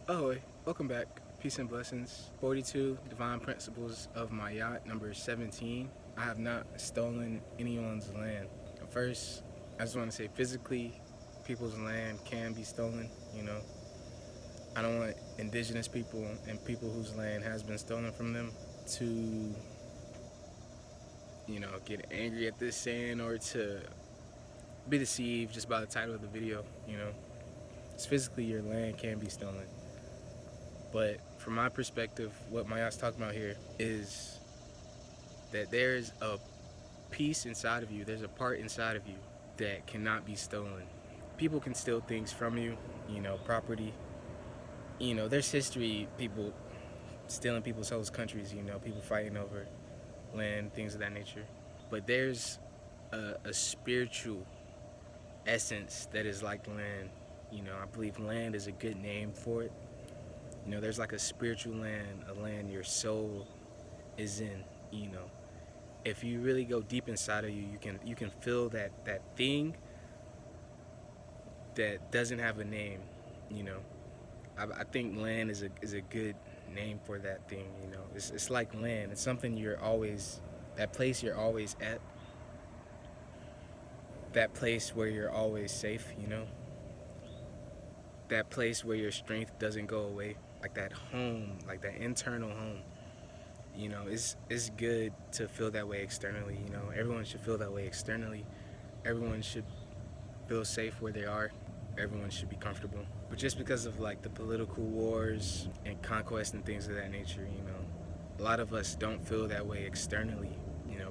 Ahoy, welcome back. Peace and blessings. 42 Divine Principles of my yacht, number 17. I have not stolen anyone's land. First, I just want to say physically, people's land can be stolen, I don't want indigenous people and people whose land has been stolen from them to, get angry at this saying or to be deceived just by the title of the video. It's physically your land can be stolen. But from my perspective, what Mayat's talking about here is that there's a piece inside of you, there's a part inside of you that cannot be stolen. People can steal things from you, property. There's history, people stealing people's host countries, people fighting over land, things of that nature. But there's a spiritual essence that is like land. I believe land is a good name for it. There's like a spiritual land, a land your soul is in. If you really go deep inside of you, you can feel that thing that doesn't have a name. I think land is a good name for that thing. It's like land. It's something you're always, that place you're always at, that place where you're always safe. That place where your strength doesn't go away, like that home, like that internal home. It's good to feel that way externally. Everyone should feel that way externally. Everyone should feel safe where they are. Everyone should be comfortable. But just because of like the political wars and conquest and things of that nature, a lot of us don't feel that way externally.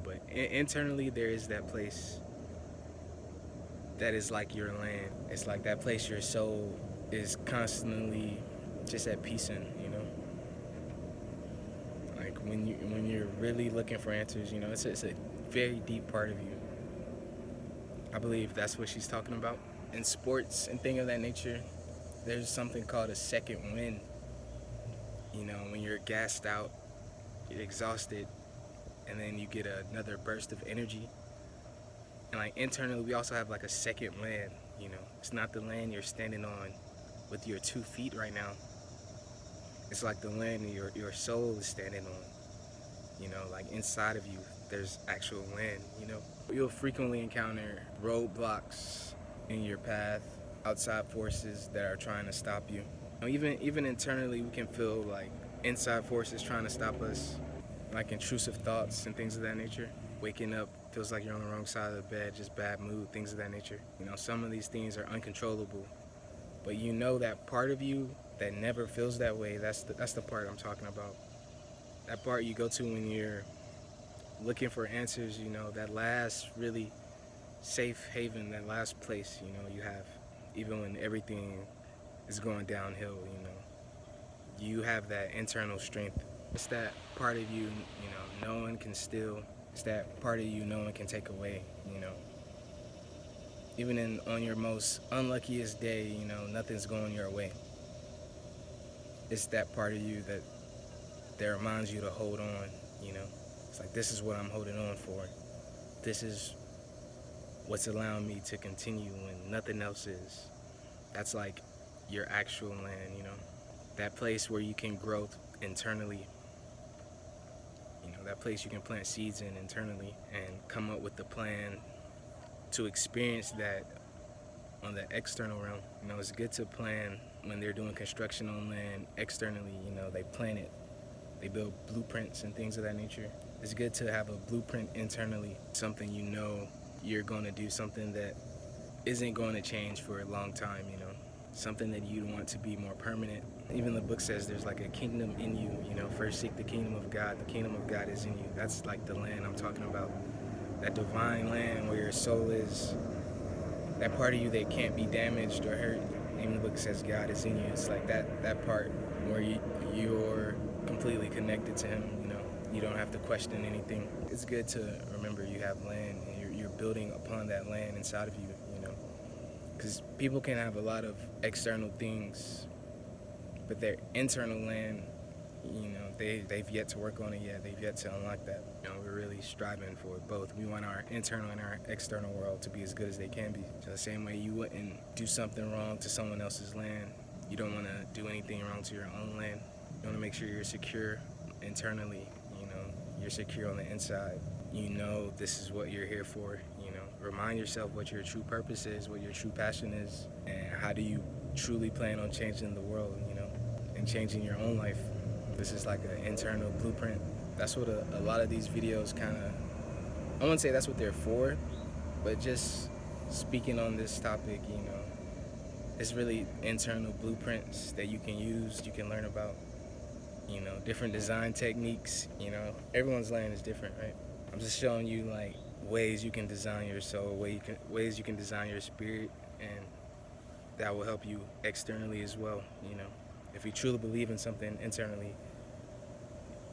But internally there is that place that is like your land. It's like that place your soul is constantly just at peace in. Like when you're really looking for answers, it's a very deep part of you. I believe that's what she's talking about. In sports and things of that nature, there's something called a second wind. When you're gassed out, you're exhausted, and then you get another burst of energy. And like internally, we also have like a second land. It's not the land you're standing on with your 2 feet right now. It's like the land your soul is standing on. Like inside of you, there's actual land. You'll frequently encounter roadblocks in your path, outside forces that are trying to stop you. Even internally, we can feel like inside forces trying to stop us, like intrusive thoughts and things of that nature. Waking up feels like you're on the wrong side of the bed, just bad mood, things of that nature. Some of these things are uncontrollable, but that part of you that never feels that way, that's the part I'm talking about. That part you go to when you're looking for answers, that last really safe haven, that last place, you have, even when everything is going downhill, you have that internal strength. It's that part of you, no one can steal. It's that part of you no one can take away, Even on your most unluckiest day, nothing's going your way. It's that part of you that reminds you to hold on, It's like, this is what I'm holding on for. This is what's allowing me to continue when nothing else is. That's like your actual land, That place where you can grow internally. That place you can plant seeds in internally and come up with the plan to experience that on the external realm. It's good to plan when they're doing construction on land externally. They plan it. They build blueprints and things of that nature. It's good to have a blueprint internally, something you're going to do, something that isn't going to change for a long time, something that you want to be more permanent. Even the book says there's like a kingdom in you, first seek the kingdom of God. The kingdom of God is in you. That's like the land I'm talking about. That divine land where your soul is, that part of you that can't be damaged or hurt. Even the book says God is in you. It's like that part where you're completely connected to Him, You don't have to question anything. It's good to remember you have land and you're building upon that land inside of you, Because people can have a lot of external things, but their internal land, they've yet to work on it yet. They've yet to unlock that. We're really striving for both. We want our internal and our external world to be as good as they can be. So the same way you wouldn't do something wrong to someone else's land, You don't want to do anything wrong to your own land. You want to make sure you're secure internally. You're secure on the inside. This is what you're here for. Remind yourself what your true purpose is, what your true passion is, and how do you truly plan on changing the world, and changing your own life. This is like an internal blueprint. That's what a lot of these videos kind of, I wouldn't say that's what they're for, but just speaking on this topic, it's really internal blueprints that you can use, you can learn about, different design techniques. Everyone's land is different, right? I'm just showing you like ways you can design your soul, ways you can design your spirit, and that will help you externally as well. If you truly believe in something internally,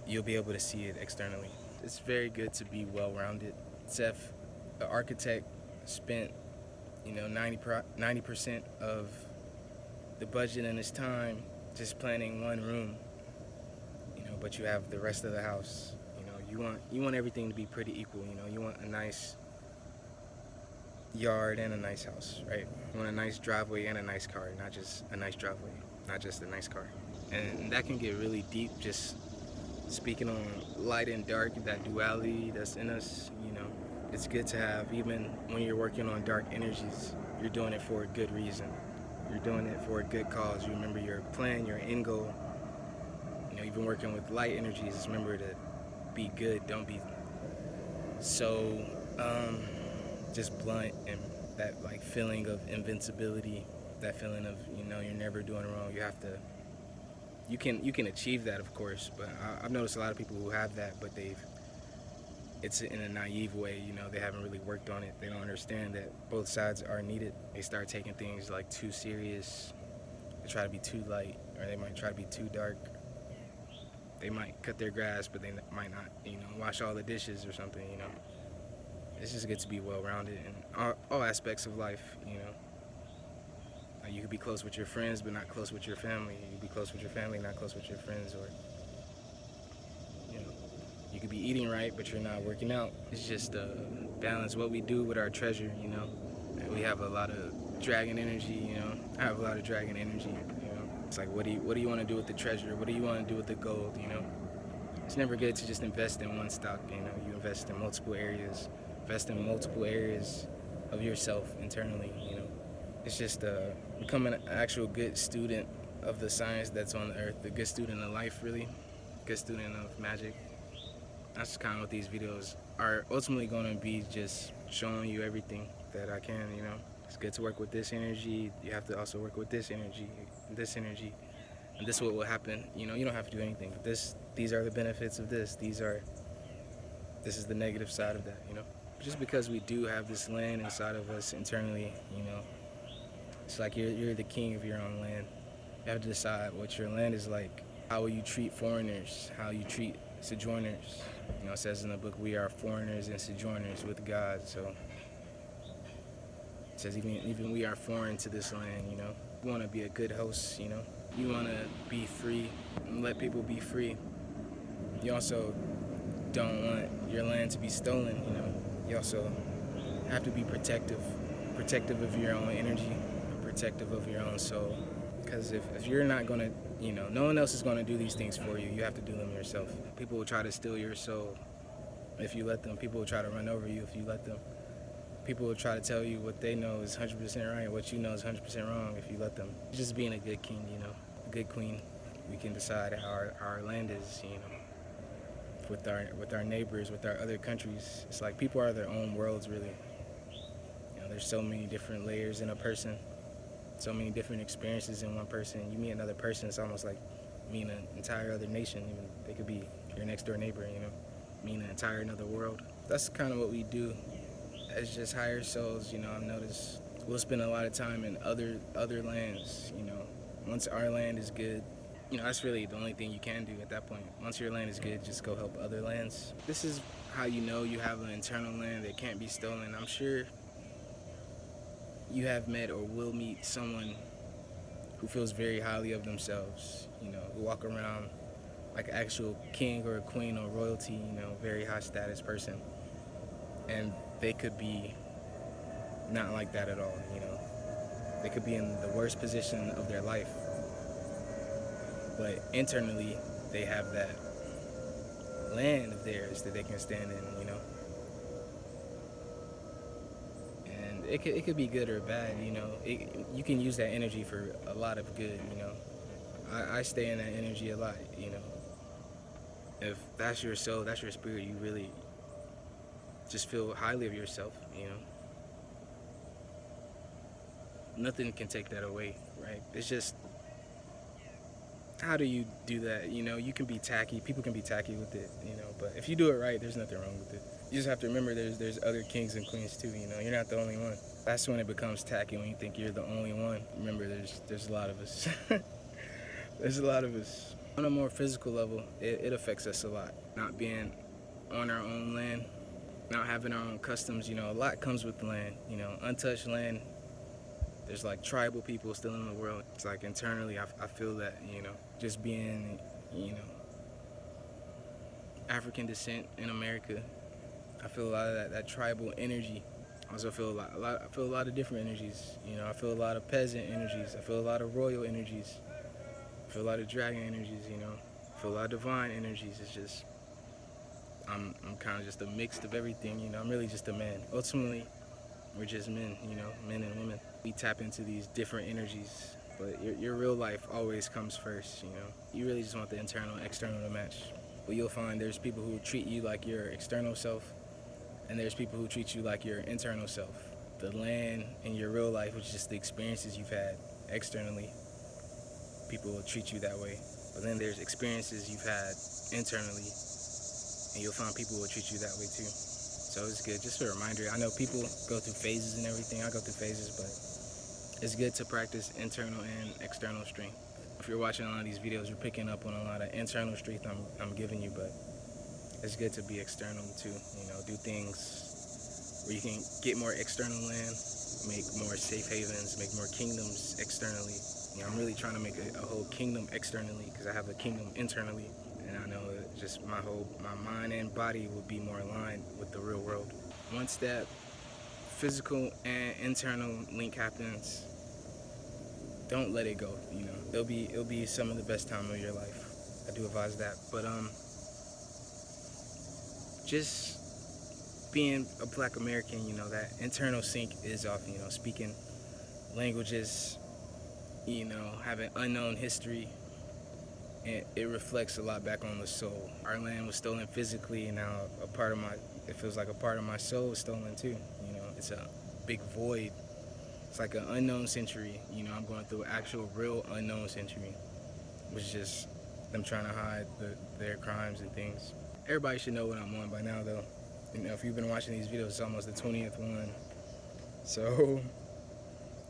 you'll be able to see it externally. It's very good to be well-rounded. Seth, the architect, spent 90% of the budget and his time just planning one room, but you have the rest of the house. You want everything to be pretty equal. You want a nice yard and a nice house, right? You want a nice driveway and a nice car, not just a nice driveway, not just a nice car. And that can get really deep, just speaking on light and dark, that duality that's in us. It's good to have, even when you're working on dark energies, you're doing it for a good reason. You're doing it for a good cause. You remember your plan, your end goal. Even working with light energies, just remember to be good. Don't be so just blunt, and that like feeling of invincibility, that feeling of you're never doing wrong. You can achieve that, of course, but I've noticed a lot of people who have that, but it's in a naive way. They haven't really worked on it. They don't understand that both sides are needed. They start taking things like too serious. They try to be too light, or they might try to be too dark. They might cut their grass, but they might not, wash all the dishes or something. It's just good to be well-rounded in all aspects of life. Like you could be close with your friends, but not close with your family. You could be close with your family, not close with your friends, or you could be eating right, but you're not working out. It's just balance what we do with our treasure. And we have a lot of dragon energy. I have a lot of dragon energy. It's like, what do you want to do with the treasure? What do you want to do with the gold? It's never good to just invest in one stock. You invest in multiple areas. Invest in multiple areas of yourself internally. It's just becoming an actual good student of the science that's on the earth, a good student of life, really, good student of magic. That's kind of what these videos are ultimately going to be, just showing you everything that I can. It's good to work with this energy. You have to also work with this energy, and this is what will happen. You don't have to do anything. But these are the benefits of this. This is the negative side of that. Just because we do have this land inside of us internally, it's like you're the king of your own land. You have to decide what your land is like. How will you treat foreigners? How you treat sojourners? It says in the book, we are foreigners and sojourners with God. So it says even we are foreign to this land. You want to be a good host. You want to be free and let people be free. You also don't want your land to be stolen. You also have to be protective of your own energy, protective of your own soul. Because if you're not going to, no one else is going to do these things for you. You have to do them yourself. People will try to steal your soul if you let them. People will try to run over you if you let them. People will try to tell you what they know is 100% right, what you know is 100% wrong if you let them. Just being a good king, a good queen. We can decide how our land is, with our neighbors, with our other countries. It's like people are their own worlds, really. There's so many different layers in a person, so many different experiences in one person. You meet another person, it's almost like meeting an entire other nation. Even they could be your next door neighbor, meeting an entire another world. That's kind of what we do as just higher souls. I've noticed we'll spend a lot of time in other lands. Once our land is good, that's really the only thing you can do at that point. Once your land is good, just go help other lands. This is how you have an internal land that can't be stolen. I'm sure you have met or will meet someone who feels very highly of themselves, who walk around like an actual king or a queen or royalty, very high status person. And they could be not like that at all. They could be in the worst position of their life, but internally they have that land of theirs that they can stand in, you know. And it could be good or bad, you know. You can use that energy for a lot of good, you know. I stay in that energy a lot, you know. If that's your soul, that's your spirit, you really just feel highly of yourself, you know. Nothing can take that away, right? It's just, how do you do that? You know, you can be tacky. People can be tacky with it, you know. But if you do it right, there's nothing wrong with it. You just have to remember there's other kings and queens too. You know, you're not the only one. That's when it becomes tacky, when you think you're the only one. Remember, there's a lot of us. There's a lot of us. On a more physical level, it affects us a lot. Not being on our own land, not having our own customs. You know, a lot comes with the land. You know, untouched land. There's like tribal people still in the world. It's like internally, I feel that, you know, just being, you know, African descent in America, I feel a lot of that tribal energy. I also feel I feel a lot of different energies. You know, I feel a lot of peasant energies. I feel a lot of royal energies. I feel a lot of dragon energies. You know, I feel a lot of divine energies. It's just, I'm kind of just a mix of everything. You know, I'm really just a man. Ultimately, we're just men. You know, men and women. We tap into these different energies, but your real life always comes first. You know, you really just want the internal and external to match. But you'll find there's people who treat you like your external self, and there's people who treat you like your internal self. The land in your real life, which is just the experiences you've had externally, people will treat you that way. But then there's experiences you've had internally, and you'll find people will treat you that way too. So it's good, just a reminder. I know people go through phases and everything. I go through phases, but it's good to practice internal and external strength. If you're watching a lot of these videos, you're picking up on a lot of internal strength I'm giving you, but it's good to be external too. You know, do things where you can get more external land, make more safe havens, make more kingdoms externally. You know, I'm really trying to make a whole kingdom externally because I have a kingdom internally, and I know that just my mind and body will be more aligned with the real world. Once that physical and internal link happens, don't let it go. You know, it'll be some of the best time of your life. I do advise that. But just being a Black American, you know, that internal sync is off. You know, speaking languages, you know, having unknown history, and it reflects a lot back on the soul. Our land was stolen physically, and now it feels like a part of my soul is stolen too. You know, it's a big void. It's like an unknown century. You know, I'm going through actual, real unknown century, which is just them trying to hide their crimes and things. Everybody should know what I'm on by now, though. You know, if you've been watching these videos, it's almost the 20th one. So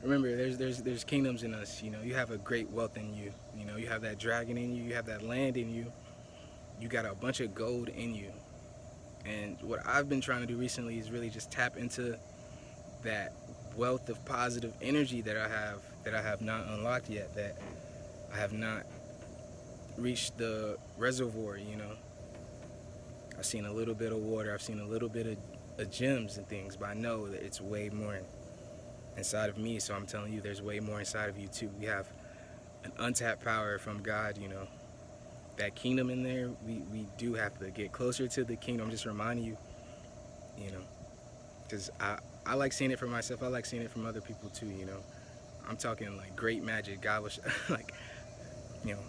remember, there's kingdoms in us. You know, you have a great wealth in you. You know, you have that dragon in you. You have that land in you. You got a bunch of gold in you. And what I've been trying to do recently is really just tap into that wealth of positive energy that I have not unlocked yet, that I have not reached the reservoir. You know, I've seen a little bit of water, I've seen a little bit of gems and things, but I know that it's way more inside of me. So I'm telling you, there's way more inside of you too. We have an untapped power from God. You know, that kingdom in there, we do have to get closer to the kingdom. I'm just reminding you, you know, because I like seeing it for myself. I like seeing it from other people too, you know. I'm talking like great magic. God was like, you know,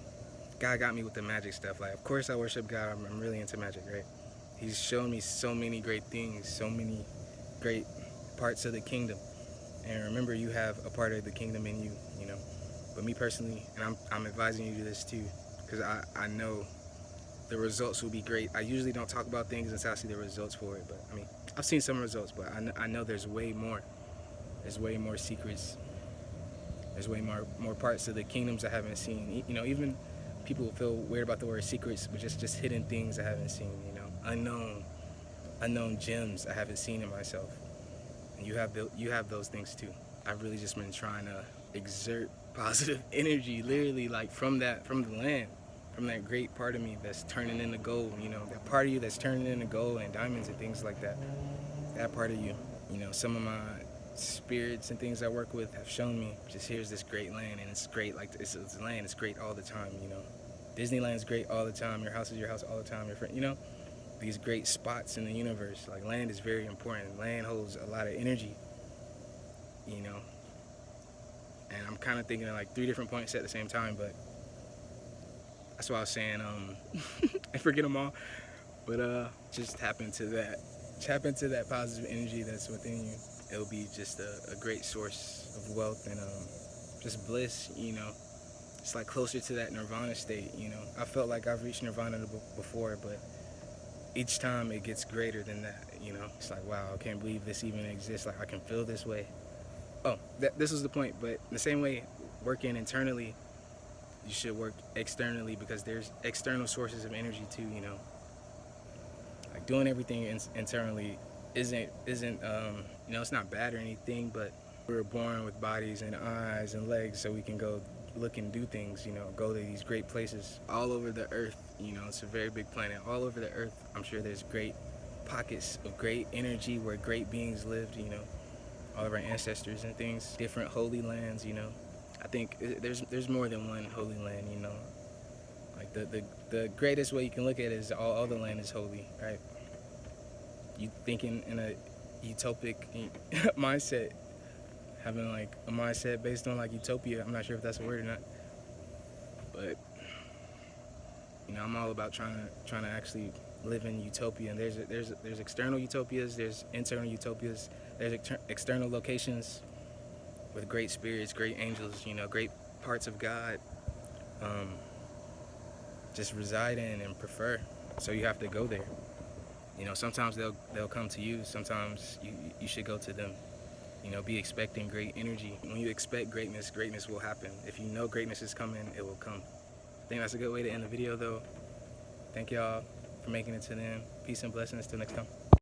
God got me with the magic stuff. Like, of course I worship God. I'm really into magic, right? He's shown me so many great things, so many great parts of the kingdom. And remember, you have a part of the kingdom in you, you know. But me personally, and I'm advising you to do this too, because I know the results will be great. I usually don't talk about things until I see the results for it, but I mean, I've seen some results, but I know there's way more. There's way more secrets. There's way more parts of the kingdoms I haven't seen. You know, even people feel weird about the word secrets, but just hidden things I haven't seen, you know, unknown gems I haven't seen in myself. And you have those things too. I've really just been trying to exert positive energy, literally, like from the land, from that great part of me that's turning into gold, you know, that part of you that's turning into gold and diamonds and things like that. That part of you, you know, some of my spirits and things I work with have shown me, just here's this great land, and it's great, like it's land, it's great all the time, you know. Disneyland's great all the time. Your house is your house all the time. Your friend, you know, these great spots in the universe. Like land is very important. Land holds a lot of energy, you know. And I'm kind of thinking of like 3 different points at the same time, but that's why I was saying, I forget them all. But just tap into that. Tap into that positive energy that's within you. It'll be just a great source of wealth and just bliss, you know. It's like closer to that nirvana state, you know. I felt like I've reached nirvana before, but each time it gets greater than that, you know. It's like, wow, I can't believe this even exists. Like, I can feel this way. Oh, this was the point, but the same way working internally, you should work externally, because there's external sources of energy too, you know. Like doing everything internally isn't you know, it's not bad or anything, but we were born with bodies and eyes and legs so we can go look and do things, you know, go to these great places all over the earth. You know, it's a very big planet. All over the earth, I'm sure there's great pockets of great energy where great beings lived, you know, all of our ancestors and things, different holy lands, you know. I think there's more than one holy land, you know. Like the greatest way you can look at it is all the land is holy, right? You thinking in a utopic mindset, having like a mindset based on like utopia. I'm not sure if that's a word or not, but you know, I'm all about trying to actually live in utopia. And there's external utopias, there's internal utopias, there's external locations with great spirits, great angels, you know, great parts of God, just reside in and prefer. So you have to go there. You know, sometimes they'll come to you. Sometimes you should go to them. You know, be expecting great energy. When you expect greatness, greatness will happen. If you know greatness is coming, it will come. I think that's a good way to end the video, though. Thank y'all for making it to the end. Peace and blessings. Till next time.